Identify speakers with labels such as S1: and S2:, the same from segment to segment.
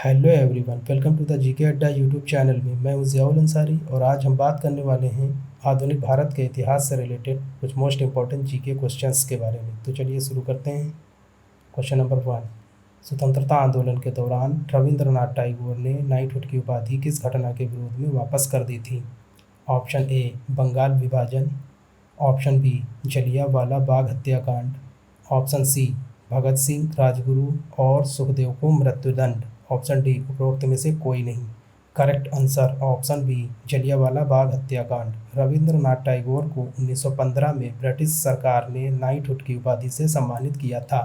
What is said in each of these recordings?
S1: Hello everyone, welcome to the GK Adda YouTube channel में। मैं हूं ज़ियाउल अंसारी और आज हम बात करने वाले हैं आधुनिक भारत के इतिहास से रिलेटेड कुछ मोस्ट इंपॉर्टेंट जीके क्वेश्चंस के बारे में। तो चलिए शुरू करते हैं। क्वेश्चन नंबर 1, स्वतंत्रता आंदोलन के दौरान रविंद्रनाथ टैगोर ने नाइटहुड की उपाधि किस घटना के विरोध में वापस कर दी थी? ऑप्शन ए, बंगाल विभाजन। ऑप्शन बी, जलियांवाला बाग हत्याकांड। ऑप्शन सी, भगत सिंह, राजगुरु और सुखदेव को मृत्युदंड। ऑप्शन डी, उपरोक्त में से कोई नहीं। Correct answer option B, Jallianwala Bagh हत्याकांड। रविंद्रनाथ टैगोर को 1915 में ब्रिटिश सरकार ने नाइटहुड की उपाधि से सम्मानित किया था।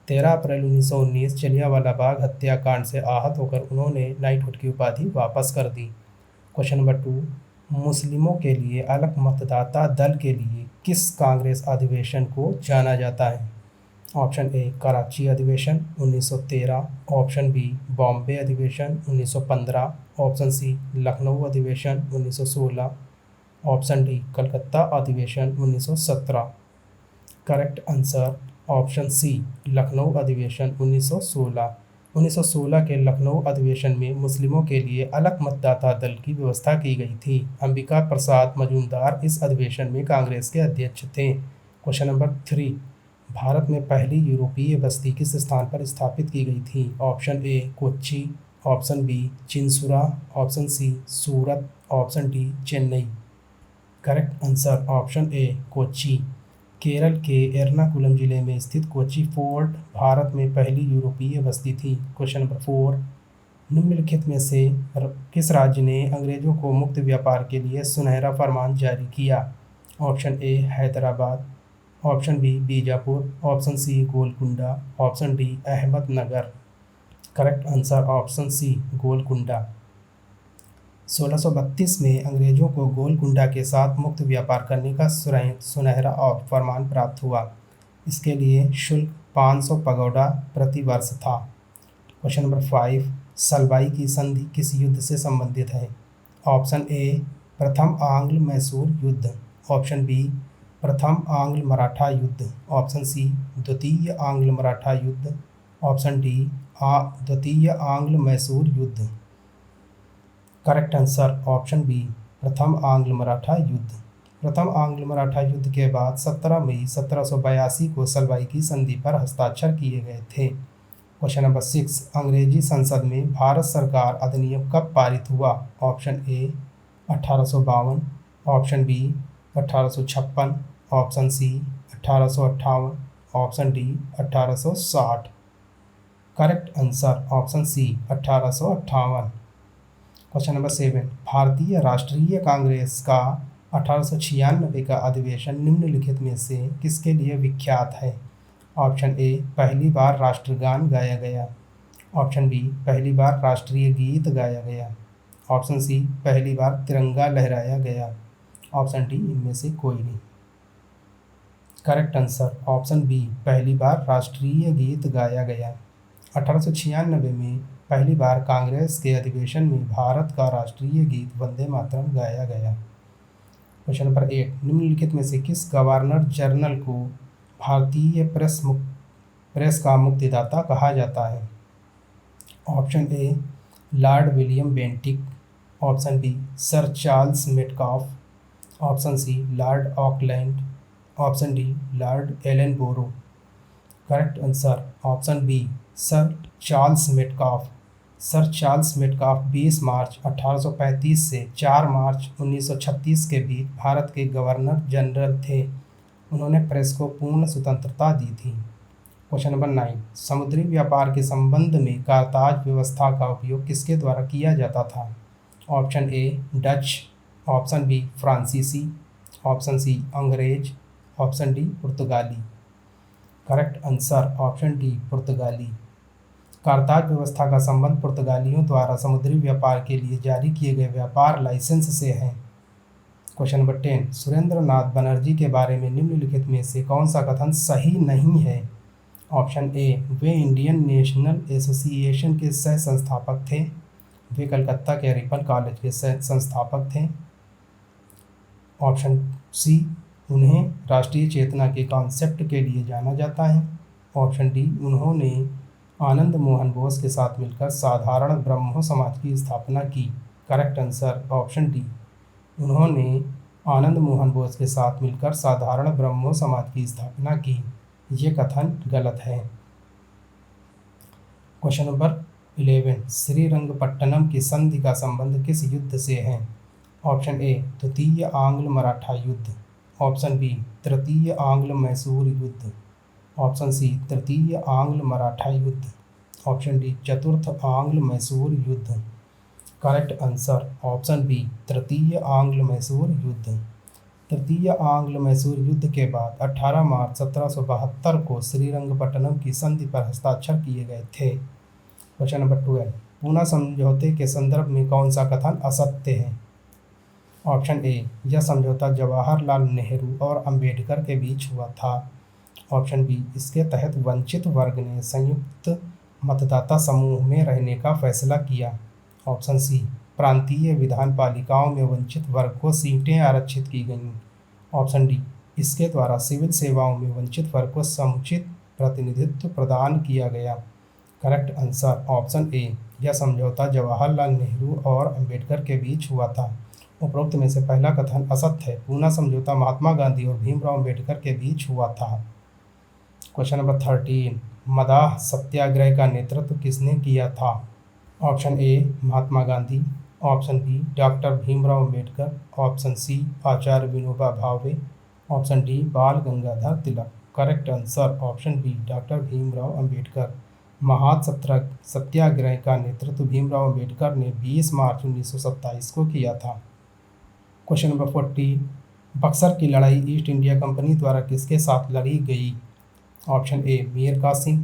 S1: 13 अप्रैल 1919 जलियांवाला बाग हत्याकांड से आहत होकर उन्होंने नाइटहुड की उपाधि वापस कर दी। क्वेश्चन नंबर 2, मुस्लिमों के लिए अलग मतदाता दल के लिए किस कांग्रेस अधिवेशन को जाना जाता है? ऑप्शन ए, कराची अधिवेशन 1913। ऑप्शन बी, बॉम्बे अधिवेशन 1915। ऑप्शन सी, लखनऊ अधिवेशन 1916। ऑप्शन डी, कलकत्ता अधिवेशन 1917। Correct answer option C, Lucknow अधिवेशन 1916। 1916 के लखनऊ अधिवेशन में मुस्लिमों के लिए अलग मतदाता दल की व्यवस्था की गई थी। अंबिका प्रसाद मजूमदार इस अधिवेशन में कांग्रेस के अध्यक्ष थे। क्वेश्चन नंबर 3, भारत में पहली यूरोपीय बस्ती किस स्थान पर स्थापित की गई थी? Option A, Kochi. Option B, Chinsurah. Option C, Surat. Option D, Chennai. Correct answer option A, Kochi. Kerala के एर्नाकुलम जिले में स्थित कोच्चि फोर्ट भारत में पहली यूरोपीय बस्ती थी। क्वेश्चन नंबर 4, निम्नलिखित में से किस राज्य ने अंग्रेजों को मुक्त व्यापार के लिए सुनहरा फरमान जारी किया? Option A, Hyderabad. Option B, Bijapur. Option C, Golconda. Option D, Ahmednagar. Correct answer option C, Golconda. 1632 में अंग्रेजों को गोलकुंडा के साथ मुक्त व्यापार करने का सुनहरा और फरमान प्राप्त हुआ। इसके लिए शुल्क 500 पगौडा प्रति वर्ष था। क्वेश्चन नंबर 5, सलवाई की संधि किस युद्ध से संबंधित है? ऑप्शन ए, प्रथम आंग्ल मैसूर युद्ध। ऑप्शन बी, प्रथम आंग्ल मराठा युद्ध। ऑप्शन सी, द्वितीय आंग्ल मराठा युद्ध। ऑप्शन डी, द्वितीय आंग्ल मैसूर युद्ध। करेक्ट आंसर ऑप्शन बी, प्रथम आंग्ल मराठा युद्ध। प्रथम आंग्ल मराठा युद्ध के बाद 17 मई 1782 को सलवाई की संधि पर हस्ताक्षर किए गए थे। क्वेश्चन नंबर 6, अंग्रेजी संसद में भारत सरकार अधिनियम कब पारित हुआ? Option A, 1852। Option B, 1856। Option C, 1858। Option D, 1860। Correct answer option C, 1858। Question number 7, भारतीय राष्ट्रीय कांग्रेस का 1896 का अधिवेशन निम्नलिखित में से किसके लिए विख्यात है? ऑप्शन ए, पहली बार राष्ट्रगान गाया गया। ऑप्शन बी, पहली बार राष्ट्रीय गीत गाया गया। ऑप्शन सी, पहली बार तिरंगा लहराया गया। ऑप्शन डी, इनमें से कोई नहीं। करेक्ट आंसर ऑप्शन बी, पहली बार राष्ट्रीय गीत गाया गया। 1896 में पहली बार कांग्रेस के अधिवेशन में भारत का राष्ट्रीय गीत वंदे मातरम गाया गया। क्वेश्चन नंबर 8, निम्नलिखित में से किस गवर्नर जनरल को भारतीय प्रेस का मुक्तिदाता कहा जाता है? Option A, Lord William Bentinck. Option B, sir Charles Metcalfe. Option C, Lord Auckland. Option D, Lord Ellenborough. Correct answer option B, sir Charles Metcalfe. Sir Charles Metcalfe 20 March 1835 से 4 मार्च 1936 के बीच भारत के governor general थे। उन्होंने press को पूर्ण स्वतंत्रता दी थी। Question number 9, समुद्री व्यापार के संबंध में कारताज व्यवस्था का उपयोग किसके द्वारा किया जाता था? Option A, Dutch. Option B, फ्रांसीसी। ऑप्शन सी, अंग्रेज। ऑप्शन डी, पुर्तगाली। करेक्ट आंसर ऑप्शन डी, पुर्तगाली। कारताज व्यवस्था का संबंध पुर्तगालियों द्वारा समुद्री व्यापार के लिए जारी किए गए व्यापार लाइसेंस से है। क्वेश्चन नंबर 10, सुरेंद्र नाथ बनर्जी के बारे में निम्नलिखित में से कौन सा कथन सही नहीं है? ऑप्शन ए, वे इंडियन नेशनल एसोसिएशन के सह संस्थापक थे। वे कलकत्ता के रिपन कॉलेज के सह संस्थापक थे। ऑप्शन सी, उन्हें राष्ट्रीय चेतना के कॉन्सेप्ट के लिए जाना जाता है। ऑप्शन डी, उन्होंने आनंद मोहन बोस के साथ मिलकर साधारण ब्रह्मो समाज की स्थापना की। Correct answer option D. उन्होंने आनंद मोहन बोस के साथ मिलकर साधारण ब्रह्मो समाज की स्थापना की। ये कथन गलत है। क्वेश्चन नंबर 11, श्रीरंगपट्टनम की संधि का संबंध किस युद्ध से है? ऑप्शन ए द्वितीय आंग्ल मराठा युद्ध, ऑप्शन बी तृतीय आंग्ल मैसूर युद्ध, ऑप्शन सी तृतीय आंग्ल मराठा युद्ध, ऑप्शन डी चतुर्थ आंग्ल मैसूर युद्ध। करेक्ट आंसर ऑप्शन बी तृतीय आंग्ल मैसूर युद्ध। तृतीय आंग्ल मैसूर युद्ध के बाद 18 मार्च 1772 को श्रीरंगपट्टनम की संधि पर हस्ताक्षर किए गए थे। क्वेश्चन नंबर 12, पूना समझौते के संदर्भ में कौन सा कथन असत्य है? ऑप्शन ए यह समझौता जवाहरलाल नेहरू और अंबेडकर के बीच हुआ था। ऑप्शन बी इसके तहत वंचित वर्ग ने संयुक्त मतदाता समूह में रहने का फैसला किया। ऑप्शन सी प्रांतीय विधान पालिकाओं में वंचित वर्ग को सीटें आरक्षित की गईं। ऑप्शन डी इसके द्वारा सिविल सेवाओं में वंचित वर्ग को समुचित प्रतिनिधित्व प्रदान किया गया। करेक्ट आंसर ऑप्शन ए यह समझौता जवाहरलाल नेहरू और अंबेडकर के बीच हुआ था। उपरोक्त में से पहला कथन असत्य है। पूना समझौता महात्मा गांधी और भीमराव अंबेडकर के बीच हुआ था। क्वेश्चन नंबर 13, मदाह सत्याग्रह का नेतृत्व किसने किया था? Option A Mahatma Gandhi, option B doctor Bhimrao Ambedkar, option C Acharya Vinoba Bhave, option D Bal Gangadhar Tilak. Correct answer option B doctor Bhimrao Ambedkar. Satyagraha का नेतृत्व भीमराव अंबेडकर ने 20 मार्च 1927 को किया था। क्वेश्चन नंबर 14, बक्सर की लड़ाई ईस्ट इंडिया कंपनी द्वारा किसके साथ लड़ी गई? Option A Mir Qasim,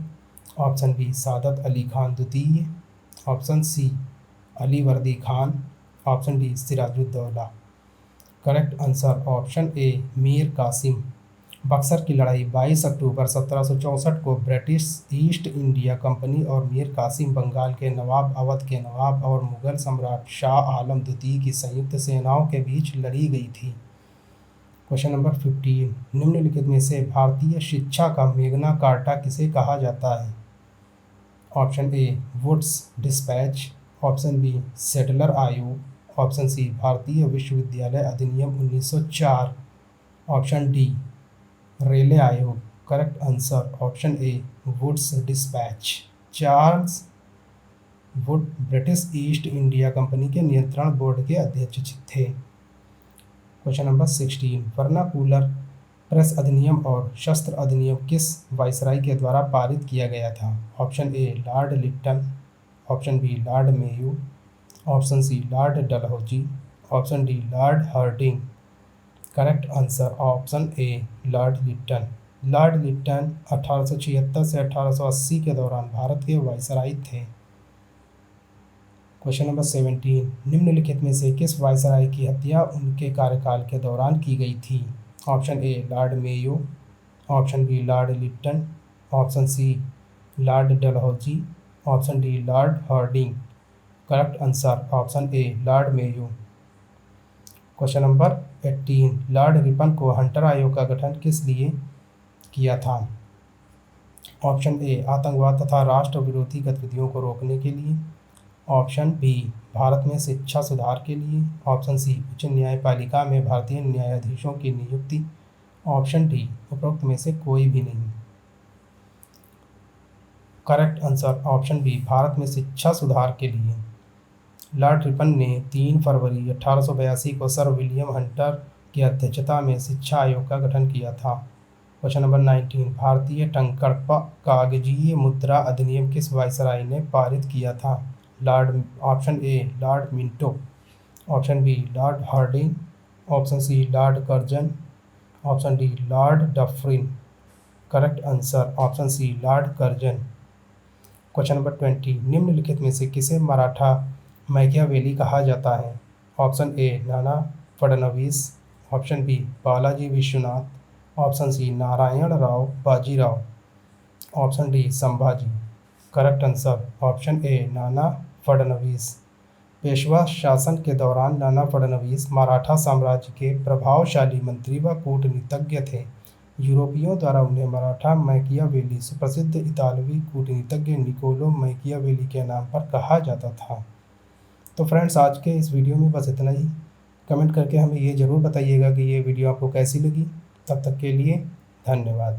S1: option B Saadat Ali Khan द्वितीय, option C Ali Vardi Khan, option D Sirajuddaula. Correct answer option A Mir Qasim. Buxar की लड़ाई 22 अक्टूबर 1764 को ब्रिटिश ईस्ट इंडिया कंपनी और मीर कासिम बंगाल के नवाब, अवध के नवाब और मुगल सम्राट शाह आलम द्वितीय की संयुक्त सेनाओं के बीच लड़ी गई थी। क्वेश्चन नंबर 15, निम्नलिखित में से भारतीय शिक्षा का मेग्ना कार्टा किसे कहा जाता है? Option A Wood's dispatch, option B Sadler आयोग, ऑप्शन सी भारतीय विश्वविद्यालय अधिनियम 1904, ऑप्शन डी रेले आयोग। Correct answer option A Wood's dispatch. Charles Wood British East India Company के नियंत्रण बोर्ड के अध्यक्ष थे। क्वेश्चन नंबर 16, वर्नाकुलर प्रेस अधिनियम और शस्त्र अधिनियम किस वायसराय के द्वारा पारित किया गया था? Option A Lord Lytton, option B Lord Mayo, option C Lord Dalhousie, option D Lord Hardinge. Correct answer option A Lord Lytton. Lord Lytton 1876 से 1880 के दौरान भारत के वायसराय थे। क्वेश्चन नंबर 17, निम्नलिखित में से किस वायसराय की हत्या उनके कार्यकाल के दौरान की गई थी? Option A Lord Mayo, option B Lord Lytton, option C Lord Dalhousie, option D Lord Hardinge. Correct answer option A Lord Mayo. Question number 18, Lord Ripon को हंटर आयोग का गठन किस लिए किया था? ऑप्शन ए आतंकवाद तथा राष्ट्र विरोधी गतिविधियों को रोकने के लिए, ऑप्शन बी भारत में शिक्षा सुधार के लिए, ऑप्शन सी उच्च न्यायपालिका में भारतीय न्यायाधीशों की नियुक्ति, ऑप्शन डी उपरोक्त में से कोई भी नहीं। Correct answer option B Bharat में शिक्षा सुधार के लिए। लॉर्ड रिपन ने 3 फरवरी 1882 को सर विलियम हंटर की अध्यक्षता में शिक्षा आयोग का गठन किया था। क्वेश्चन नंबर 19, भारतीय टंकण कागजीय मुद्रा अधिनियम किस वायसराय ने पारित किया था? Option A Lord Minto, option B Lord Hardinge, option C Lord Curzon, option D Lord Dufferin. Correct answer option C Lord Curzon. Question number 20, निम्नलिखित में से किसे मराठा मैकियावेली कहा जाता है? Option A Nana Phadnavis, option B Balaji Vishwanath, option C Narayan Rao Bajirao, option D Sambhaji. Correct answer option A Nana Phadnavis. Peshwa शासन के दौरान नाना फडणवीस मराठा साम्राज्य के प्रभावशाली मंत्री व कूटनीतिज्ञ थे। यूरोपियों द्वारा उन्हें मराठा मैकियावेली सुप्रसिद्ध इतालवी कूटनीतिज्ञ निकोलो मैकियावेली के नाम पर कहा जाता था। तो फ्रेंड्स, आज के इस वीडियो में बस इतना ही। कमेंट करके हमें ये ज़रूर बताइएगा कि ये वीडियो आपको कैसी लगी। तब तक के लिए धन्यवाद।